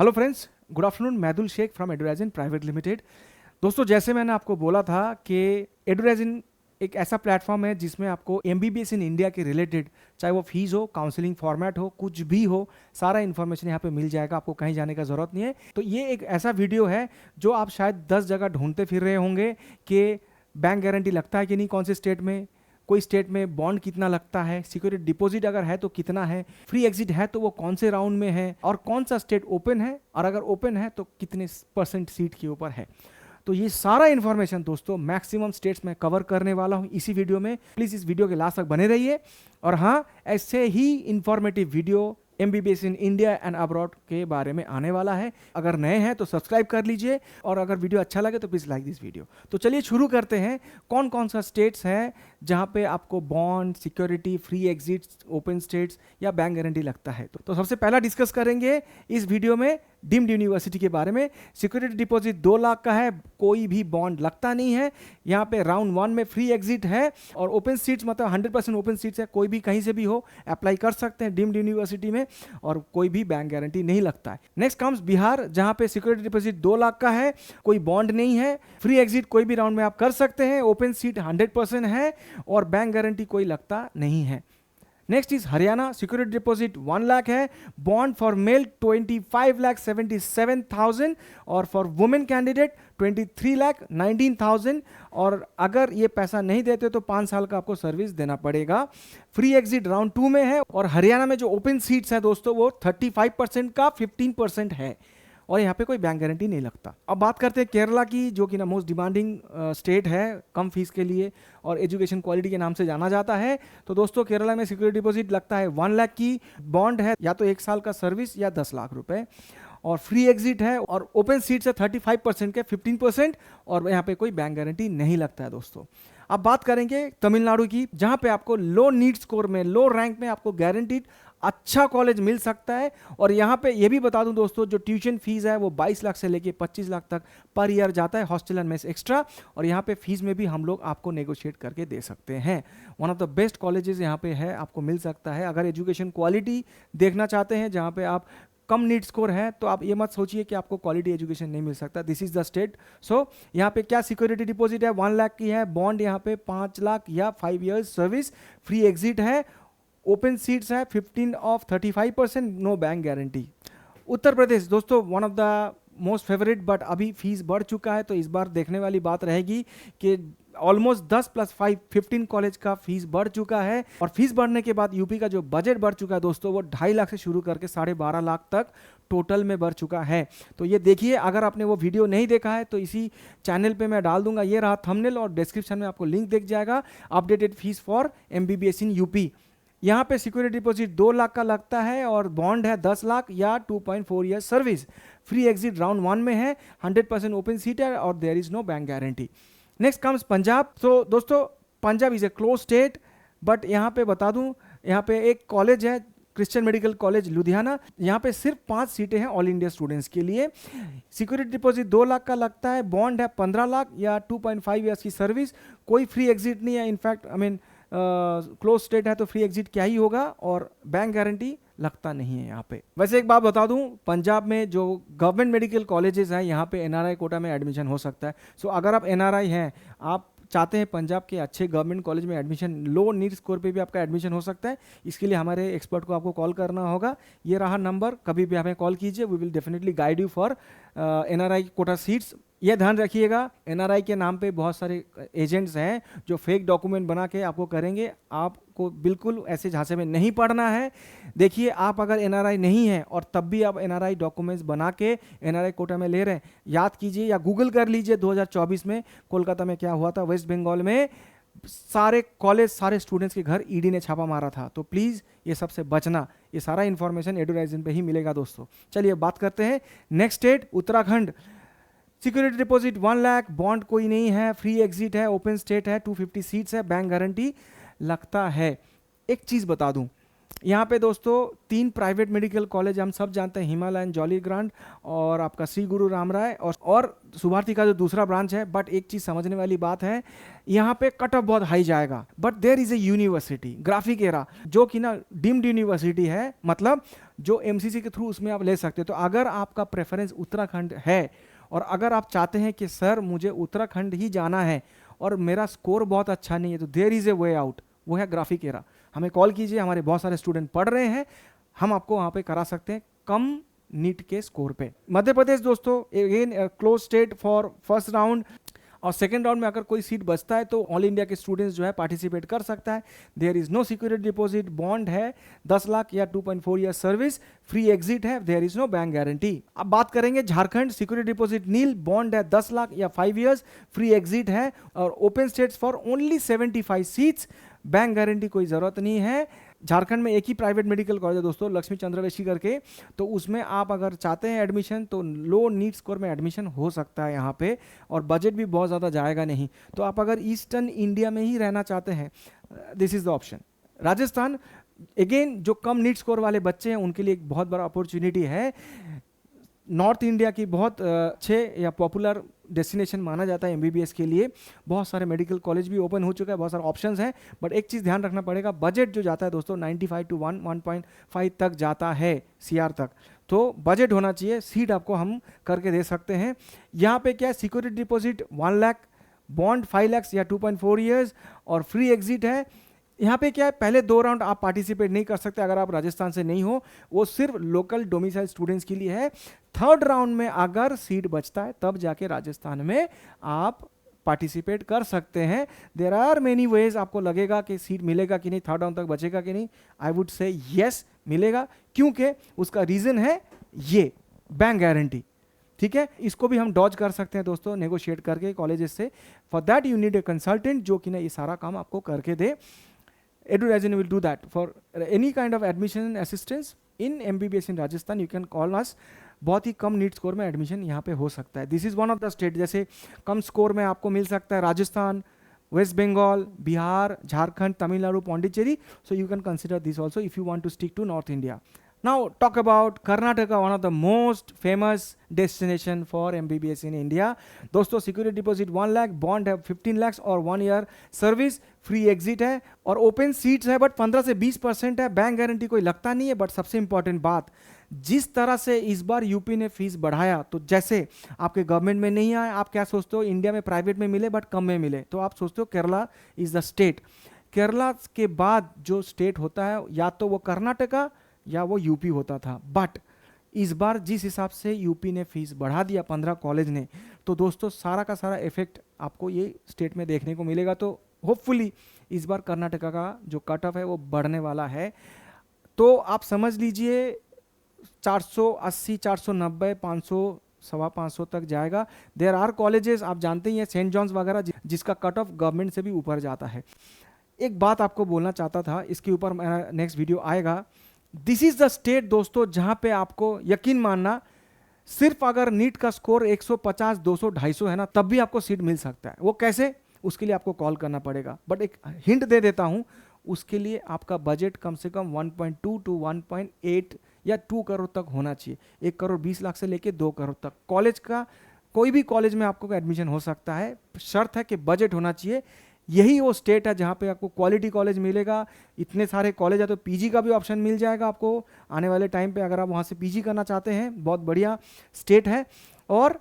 Hello friends, good afternoon. Maidul Shaikh from EduRajan private limited. दोस्तों, जैसे मैंने आपको बोला था कि एडुराइजन एक ऐसा प्लेटफॉर्म है जिसमें आपको एमबीबीएस इन इंडिया के रिलेटेड, चाहे वो फीस हो, काउंसलिंग फॉर्मेट हो, कुछ भी हो, सारा इन्फॉर्मेशन यहाँ पे मिल जाएगा। आपको कहीं जाने का ज़रूरत नहीं है। तो ये एक ऐसा वीडियो है जो आप शायद 10 जगह ढूंढते फिर रहे होंगे कि बैंक गारंटी लगता है कि नहीं, कौन से स्टेट में, कोई स्टेट में बॉन्ड कितना लगता है, सिक्योरिटी डिपॉजिट अगर है तो कितना है, फ्री एग्जिट है तो वो कौन से राउंड में है, और कौन सा स्टेट ओपन है, और अगर ओपन है तो कितने % सीट के ऊपर है। तो ये सारा इन्फॉर्मेशन दोस्तों मैक्सिमम स्टेट्स में कवर करने वाला हूं इसी वीडियो में। प्लीज़ इस वीडियो के लास्ट तक बने रहिए। और हाँ, ऐसे ही informative video MBBS in India and abroad के बारे में आने वाला है। अगर नए हैं तो सब्सक्राइब कर लीजिए, और अगर वीडियो अच्छा लगे तो प्लीज़ लाइक दिस वीडियो। तो चलिए शुरू करते हैं। कौन कौन सा स्टेट्स है जहां पे आपको bond, security, free exit, open states या बैंक गारंटी लगता है। तो सबसे पहला डिस्कस करेंगे इस वीडियो में डीम्ड यूनिवर्सिटी के बारे में। सिक्योरिटी डिपॉजिट 2 लाख का है, कोई भी बॉन्ड लगता नहीं है। यहाँ पे राउंड 1 में फ्री एग्जिट है, और ओपन सीट्स मतलब 100% ओपन सीट्स है, कोई भी कहीं से भी हो अप्लाई कर सकते हैं डीम्ड यूनिवर्सिटी में, और कोई भी बैंक गारंटी नहीं लगता है। नेक्स्ट कम्स बिहार, जहां पे सिक्योरिटी डिपॉजिट 2 लाख का है, कोई बॉन्ड नहीं है, फ्री एग्जिट कोई भी राउंड में आप कर सकते हैं, ओपन सीट 100% है, और बैंक गारंटी कोई लगता नहीं है। Next is Haryana, security deposit 1 lakh है, बॉन्ड फॉर मेल 25,77,000 और फॉर वुमेन कैंडिडेट 23,19,000, और अगर ये पैसा नहीं देते तो 5 साल का आपको सर्विस देना पड़ेगा। फ्री एग्जिट राउंड 2 में है, और हरियाणा में जो ओपन सीट्स है दोस्तों वो 35% का 15% है, और यहाँ पे कोई बैंक गारंटी नहीं लगता। अब बात करते हैं केरला की, जो कि ना मोस्ट डिमांडिंग स्टेट है कम फीस के लिए और एजुकेशन क्वालिटी के नाम से जाना जाता है। तो दोस्तों, केरला में सिक्योरिटी डिपॉजिट लगता है 1 लाख की, बॉन्ड है या तो 1 साल का सर्विस या 10 लाख रुपए, और फ्री एग्जिट है, और ओपन सीट्स है 35% के 15%, और यहाँ पे कोई बैंक गारंटी नहीं लगता है दोस्तों। अब बात करेंगे तमिलनाडु की, जहां पे आपको लो नीड स्कोर में, लो रैंक में आपको गारंटीड अच्छा कॉलेज मिल सकता है। और यहाँ पे ये भी बता दूं दोस्तों, जो ट्यूशन फीस है वो 22 लाख से लेके 25 लाख तक पर ईयर जाता है, हॉस्टल एंड मेस एक्स्ट्रा, और यहाँ पे फीस में भी हम लोग आपको नेगोशिएट करके दे सकते हैं। One of the best colleges यहाँ पे है, आपको मिल सकता है। अगर एजुकेशन क्वालिटी देखना चाहते हैं जहाँ पे आप कम नीड स्कोर है, तो आप ये मत सोचिए कि आपको क्वालिटी एजुकेशन नहीं मिल सकता। This is the state. So यहाँ पे क्या सिक्योरिटी डिपॉजिट है 1 लाख की है, बॉन्ड यहाँ पे 5 लाख या 5 इयर्स सर्विस, फ्री एग्जिट है, ओपन सीट्स है 15 of 35%, no bank guarantee. Uttar Pradesh दोस्तों, one of the most favourite, but अभी फीस बढ़ चुका है, तो इस बार देखने वाली बात रहेगी कि ऑलमोस्ट 10 + 5 15 कॉलेज का फीस बढ़ चुका है। और फीस बढ़ने के बाद यूपी का जो बजट बढ़ चुका है दोस्तों, वो 2.5 लाख से शुरू करके 12.5 लाख तक टोटल में बढ़ चुका है। तो ये देखिए, अगर आपने वो वीडियो नहीं देखा है तो इसी चैनल पे मैं डाल दूंगा, ये रहा थंबनेल, और डिस्क्रिप्शन में आपको लिंक दिख जाएगा, updated fees for MBBS in UP. यहाँ पे सिक्योरिटी डिपॉजिट 2 लाख का लगता है, और बॉन्ड है 10 लाख या 2.4 year service, free exit round 1 में है, 100% ओपन सीट है, और there is no bank guarantee. Next comes Punjab. तो दोस्तों, Punjab is a close state, but यहाँ पे बता दूं, यहाँ पे एक कॉलेज है क्रिश्चियन मेडिकल कॉलेज लुधियाना, यहाँ पे सिर्फ 5 सीटें हैं ऑल इंडिया स्टूडेंट्स के लिए। सिक्योरिटी डिपॉजिट 2 लाख का लगता है, बॉन्ड है 15 लाख या 2.5 ईयर्स की सर्विस, कोई फ्री एग्जिट नहीं है। इनफैक्ट क्लोज स्टेट है तो फ्री एग्जिट क्या ही होगा, और बैंक गारंटी लगता नहीं है यहाँ पे। वैसे एक बात बता दूं, पंजाब में जो गवर्नमेंट मेडिकल कॉलेजेस हैं, यहाँ पे एनआरआई कोटा में एडमिशन हो सकता है। सो अगर आप एनआरआई हैं, आप चाहते हैं पंजाब के अच्छे गवर्नमेंट कॉलेज में एडमिशन, लो नीड स्कोर पे भी आपका एडमिशन हो सकता है, इसके लिए हमारे एक्सपर्ट को आपको कॉल करना होगा। ये रहा नंबर, कभी भी हमें कॉल कीजिए, we will definitely guide you for NRI quota seats. ये ध्यान रखिएगा, एनआरआई के नाम पे बहुत सारे एजेंट्स हैं जो फेक डॉक्यूमेंट बना के आपको करेंगे। आपको बिल्कुल ऐसे झांसे में नहीं पड़ना है। देखिए, आप अगर एनआरआई नहीं है और तब भी आप एनआरआई डॉक्यूमेंट्स बना के एनआरआई कोटा में ले रहे हैं, याद कीजिए या गूगल कर लीजिए 2024 में कोलकाता में क्या हुआ था, वेस्ट बंगाल में सारे कॉलेज, सारे स्टूडेंट्स के घर ईडी ने छापा मारा था। तो प्लीज़ ये सबसे बचना। ये सारा इन्फॉर्मेशन एडुराइजन पे ही मिलेगा दोस्तों। चलिए बात करते हैं next state Uttarakhand. Security deposit 1 lakh, bond कोई नहीं है, फ्री एग्जिट है, ओपन स्टेट है, 250 सीट्स है, बैंक गारंटी लगता है। एक चीज़ बता दूं, यहाँ पे दोस्तों 3 प्राइवेट मेडिकल कॉलेज हम सब जानते हैं, हिमालयन, जॉली ग्रांट और आपका श्री गुरु राम राय और सुभारती का जो दूसरा ब्रांच है। बट एक चीज़ समझने वाली बात है, यहाँ पे कट ऑफ बहुत हाई जाएगा। But there is a university Graphic Era जो कि ना डीम्ड यूनिवर्सिटी है, मतलब जो एमसीसी के थ्रू उसमें आप ले सकते हो। तो अगर आपका प्रेफरेंस उत्तराखंड है और अगर आप चाहते हैं कि सर मुझे उत्तराखंड ही जाना है और मेरा स्कोर बहुत अच्छा नहीं है, तो there is a way out, वो है ग्राफिकेरा। हमें कॉल कीजिए, हमारे बहुत सारे स्टूडेंट पढ़ रहे हैं, हम आपको वहाँ पे करा सकते हैं कम नीट के स्कोर पे। मध्य प्रदेश दोस्तों again close state for first round, और सेकेंड राउंड में अगर कोई सीट बचता है तो ऑल इंडिया के स्टूडेंट्स जो है पार्टिसिपेट कर सकता है। There is no security deposit, bond है 10 लाख या 2.4 ईयर सर्विस, फ्री एग्जिट है, there is no bank guarantee. अब बात करेंगे Jharkhand, security deposit nil, bond है 10 लाख या 5 ईयर्स, फ्री एग्जिट है और open states for only 75 seats, bank guarantee कोई ज़रूरत नहीं है। झारखंड में एक ही प्राइवेट मेडिकल कॉलेज है दोस्तों, लक्ष्मी चंद्रवंशी करके, तो उसमें आप अगर चाहते हैं एडमिशन तो लो नीट स्कोर में एडमिशन हो सकता है यहाँ पे, और बजट भी बहुत ज़्यादा जाएगा नहीं। तो आप अगर ईस्टर्न इंडिया में ही रहना चाहते हैं, this is the option. Rajasthan again जो कम नीट स्कोर वाले बच्चे हैं उनके लिए एक बहुत बड़ा अपॉर्चुनिटी है। नॉर्थ इंडिया की बहुत अच्छे या पॉपुलर डेस्टिनेशन माना जाता है एमबीबीएस के लिए। बहुत सारे मेडिकल कॉलेज भी ओपन हो चुका है, बहुत सारे ऑप्शंस हैं। बट एक चीज़ ध्यान रखना पड़ेगा, बजट जो जाता है दोस्तों 95 to 1.5 तक जाता है, सीआर तक। तो बजट होना चाहिए, सीट आपको हम करके दे सकते हैं। यहाँ पे क्या है, security deposit 1 lakh, bond 5 lakh या 2.4 ईयर्स और फ्री एग्जिट है। यहाँ पे क्या है, पहले 2 राउंड आप पार्टिसिपेट नहीं कर सकते अगर आप राजस्थान से नहीं हो, वो सिर्फ लोकल डोमिसाइल स्टूडेंट्स के लिए है। थर्ड राउंड में अगर सीट बचता है तब जाके राजस्थान में आप पार्टिसिपेट कर सकते हैं। There are many ways. आपको लगेगा कि सीट मिलेगा कि नहीं, थर्ड राउंड तक बचेगा कि नहीं, आई वुड से यस मिलेगा, क्योंकि उसका रीजन है ये बैंक गारंटी। ठीक है, इसको भी हम डॉज कर सकते हैं दोस्तों नेगोशिएट करके कॉलेजेस से। For that you need a consultant जो कि ना ये सारा काम आपको करके दे। EduRajan will do that. For any kind of admission assistance in MBBS in Rajasthan, you can call us. बहुत ही कम नीट स्कोर में एडमिशन यहाँ पे हो सकता है। This is one of the state, जैसे कम स्कोर में आपको मिल सकता है Rajasthan, West Bengal, Bihar, Jharkhand, Tamil Nadu, Pondicherry. So you can consider this also if you want to stick to North India. Now talk about Karnataka, one of the most famous destination for MBBS in India. दोस्तों security deposit 1 lakh, bond है 15 लाख और 1 year service, free exit है और open seats है but 15 से 20% है, bank guarantee कोई लगता नहीं है। बट सबसे इंपॉर्टेंट बात, जिस तरह से इस बार यूपी ने फीस बढ़ाया, तो जैसे आपके गवर्नमेंट में नहीं आए, आप क्या सोचते हो इंडिया में प्राइवेट में मिले बट कम में मिले, तो आप सोचते हो Kerala is the state. Kerala के बाद जो स्टेट होता है या तो वो कर्नाटका या वो यूपी होता था। बट इस बार जिस हिसाब से यूपी ने फीस बढ़ा दिया 15 कॉलेज ने, तो दोस्तों सारा का सारा इफेक्ट आपको ये स्टेट में देखने को मिलेगा। तो होपफुली इस बार कर्नाटका का जो कट ऑफ है वो बढ़ने वाला है। तो आप समझ लीजिए 480, 490, 500, 550 तक जाएगा। देयर आर कॉलेजेस, आप जानते ही हैं सेंट जॉन्स वगैरह, जिसका कट ऑफ गवर्नमेंट से भी ऊपर जाता है। एक बात आपको बोलना चाहता था, इसके ऊपर मेरा नेक्स्ट वीडियो आएगा। दिस इज द स्टेट दोस्तों जहां पे आपको यकीन मानना, सिर्फ अगर नीट का स्कोर 150, 200, 250 है ना, तब भी आपको सीट मिल सकता है। वो कैसे, उसके लिए आपको कॉल करना पड़ेगा। बट एक हिंट दे देता हूं, उसके लिए आपका बजट कम से कम 1.2 to 1.8 या 2 करोड़ तक होना चाहिए। 1 करोड़ 20 लाख से लेके 2 करोड़ तक। कॉलेज का कोई भी कॉलेज में आपको एडमिशन हो सकता है, शर्त है कि बजट होना चाहिए। यही वो स्टेट है जहाँ पे आपको क्वालिटी कॉलेज मिलेगा। इतने सारे कॉलेज है तो पीजी का भी ऑप्शन मिल जाएगा आपको आने वाले टाइम पे, अगर आप वहाँ से पीजी करना चाहते हैं। बहुत बढ़िया स्टेट है और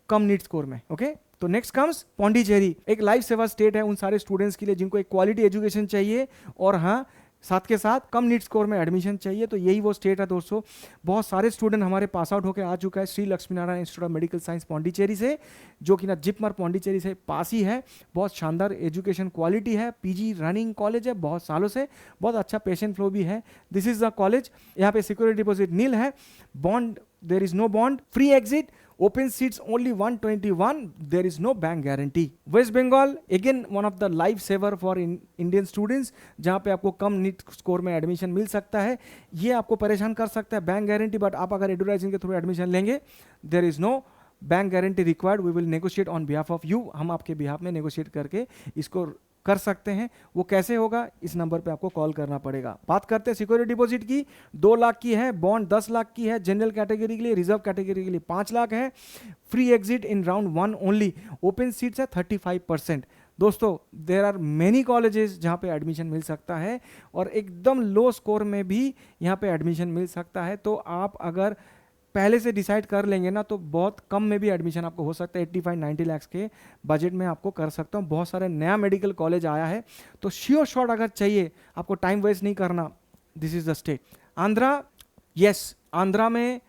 कम नीट स्कोर में। ओके, तो नेक्स्ट कम्स पौंडीचेरी, एक लाइफ सेवा स्टेट है उन सारे स्टूडेंट्स के लिए जिनको एक क्वालिटी एजुकेशन चाहिए और हाँ साथ के साथ कम नीट स्कोर में एडमिशन चाहिए। तो यही वो स्टेट है दोस्तों। बहुत सारे स्टूडेंट हमारे पास आउट होकर आ चुका है Shri Lakshmi Narayan institute of medical science Pondicherry से, जो कि ना जिपमर पौंडीचेरी से पास ही है। बहुत शानदार एजुकेशन क्वालिटी है, पीजी रनिंग कॉलेज है बहुत सालों से, बहुत अच्छा पेशेंट फ्लो भी है। This is the college. यहाँ पे सिक्योरिटी डिपॉजिट नील है, bond there is no bond, free exit, open seats only 121, there is no bank guarantee. West Bengal again one of the life saver for Indian students, जहाँ पे आपको कम NEET score में admission मिल सकता है। ये आपको परेशान कर सकता है बैंक गारंटी, बट आप अगर EduRajan के थ्रू एडमिशन लेंगे, there is no bank guarantee required, we will negotiate on behalf of you. हम आपके बिहाफ में नेगोशिएट करके इसको कर सकते हैं। वो कैसे होगा, इस नंबर पे आपको कॉल करना पड़ेगा। बात करते हैं सिक्योरिटी डिपॉजिट की। 2 लाख की है, बॉन्ड 10 लाख की है, जनरल कैटेगरी के लिए, रिजर्व कैटेगरी के लिए 5 लाख है। Free exit in round 1 only, open seats है 35%। दोस्तों देर आर मेनी कॉलेजेस जहाँ पे एडमिशन मिल सकता है और एकदम लो स्कोर में भी यहाँ पे एडमिशन मिल सकता है। तो आप अगर पहले से डिसाइड कर लेंगे ना तो बहुत कम में भी एडमिशन आपको हो सकता है। 85-90 लाख के बजट में आपको कर सकता हूँ। बहुत सारे नया मेडिकल कॉलेज आया है, तो श्योर शॉट अगर चाहिए, आपको टाइम वेस्ट नहीं करना, this is the state Andhra. Yes, Andhra में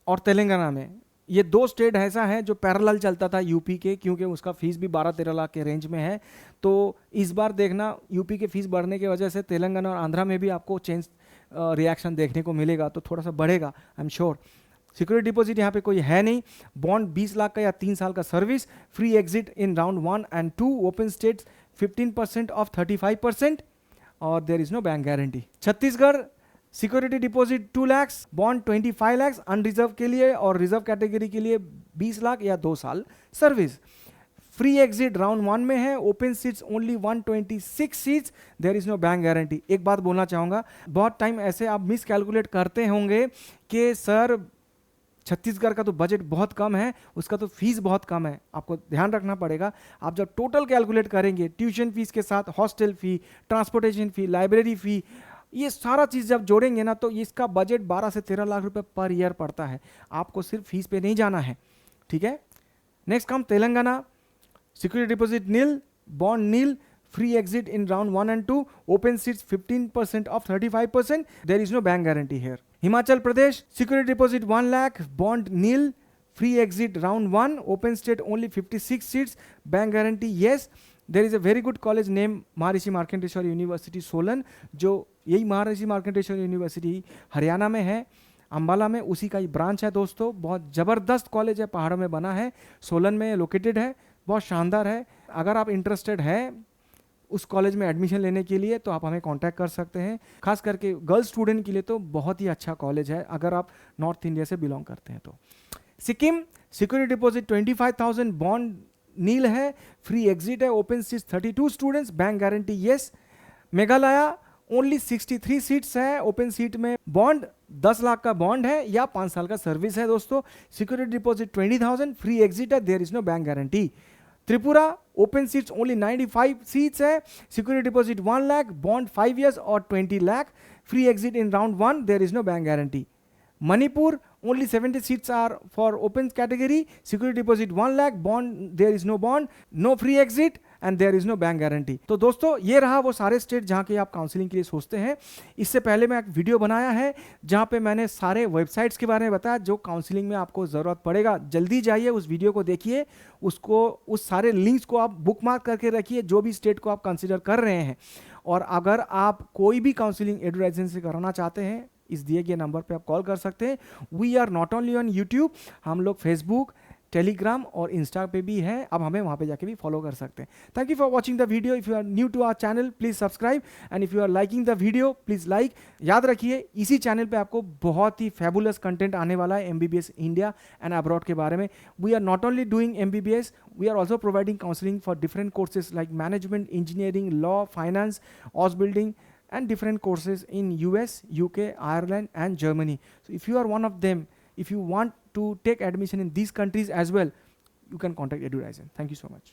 और तेलंगाना में, ये 2 स्टेट ऐसा है जो पैरेलल चलता था यूपी के, क्योंकि उसका फीस भी 12-13 लाख के रेंज में है। तो इस बार देखना, यूपी के फीस बढ़ने की वजह से तेलंगाना और आंध्रा में भी आपको चेंज रिएक्शन देखने को मिलेगा, तो थोड़ा सा बढ़ेगा, I am sure. Security deposit यहाँ पे कोई है नहीं। बॉन्ड 20 लाख का या 3 साल का service. Free exit in round 1 and 2, open states 15% of 35%, और there is no bank guarantee. Chhattisgarh security deposit 2 lakh, bond 25 lakh, unreserved के लिए और रिजर्व कैटेगरी के लिए 20 लाख या 2 साल सर्विस। फ्री एग्जिट राउंड 1 में है, open seats only 126 seats, there is no bank guarantee. एक बात बोलना चाहूँगा, बहुत टाइम ऐसे आप मिस कैलकुलेट करते होंगे कि सर छत्तीसगढ़ का तो बजट बहुत कम है, उसका तो फीस बहुत कम है। आपको ध्यान रखना पड़ेगा, आप जब टोटल कैलकुलेट करेंगे ट्यूशन फीस के साथ हॉस्टल फी, ट्रांसपोर्टेशन फी, लाइब्रेरी फी, ये सारा चीज़ जब जोड़ेंगे ना तो इसका बजट 12 से 13 लाख रुपए पर ईयर पड़ता है। आपको सिर्फ फीस पे नहीं जाना है, ठीक है। Next come Telangana. Security deposit nil, bond nil, free exit in round 1 and 2, open seats 15% of 35%, there is no bank guarantee here. Himachal Pradesh, security deposit 1 lakh, bond nil, free exit round 1, open state only 56 seats, bank guarantee yes. There is a very good college named Maharishi Markandeeshwar University Solan, जो यही महर्षि Markandeshwar university Haryana में है, अंबाला में, उसी का ही branch है दोस्तों। बहुत ज़बरदस्त कॉलेज है, पहाड़ों में बना है, सोलन में लोकेटेड है, बहुत शानदार है। अगर आप इंटरेस्टेड है उस कॉलेज में एडमिशन लेने के लिए तो आप हमें कांटेक्ट कर सकते हैं। खास करके गर्ल्स स्टूडेंट के लिए तो बहुत ही अच्छा कॉलेज है, अगर आप नॉर्थ इंडिया से बिलोंग करते हैं तो। सिक्किम, सिक्योरिटी डिपॉजिट 25,000, बॉन्ड नील है, फ्री एग्जिट है, open seats 32 students, bank guarantee yes. Meghalaya only 63 seats है, ओपन सीट में बॉन्ड 10 लाख का बॉन्ड है या 5 साल का सर्विस है दोस्तों। सिक्योरिटी डिपॉजिट 20,000, फ्री एग्जिट है, there is no bank guarantee. Tripura open seats only 95 seats है, security deposit 1 lakh, bond 5 years और 20 lakh, free exit in round 1, there is no bank guarantee. Manipur only 70 seats are for open category, security deposit 1 lakh, bond there is no bond, no free exit and there is no bank guarantee। तो दोस्तों ये रहा वो सारे state जहाँ के आप counselling के लिए सोचते हैं। इससे पहले मैं एक वीडियो बनाया है जहाँ पे मैंने सारे वेबसाइट्स के बारे में बताया जो काउंसलिंग में आपको ज़रूरत पड़ेगा। जल्दी जाइए उस वीडियो को देखिए, उसको उस सारे लिंक्स को आप बुक मार्क करके रखिए जो भी स्टेट को आप कंसिडर कर रहे हैं। और अगर आप कोई भी काउंसलिंग एडवर्टाइजिंग से कराना चाहते हैं, इस दिए गए नंबर पे आप कॉल कर सकते हैं। We are not only on YouTube, हम लोग फेसबुक, टेलीग्राम और इंस्टा पे भी हैं। अब हमें वहाँ पे जाके भी फॉलो कर सकते हैं। Thank you for watching the video. If you are new to our channel please subscribe and if you are liking the video please like. याद रखिए इसी चैनल पे आपको बहुत ही फैबुलस कंटेंट आने वाला है MBBS इंडिया एंड अब्रॉड के बारे में। We are not only doing MBBS, we are also providing counselling for different courses like management, engineering, law, finance, house building and different courses in US, UK, Ireland and Germany. So if you are one of them, if you want to take admission in these countries as well, you can contact EduRizen. Thank you so much.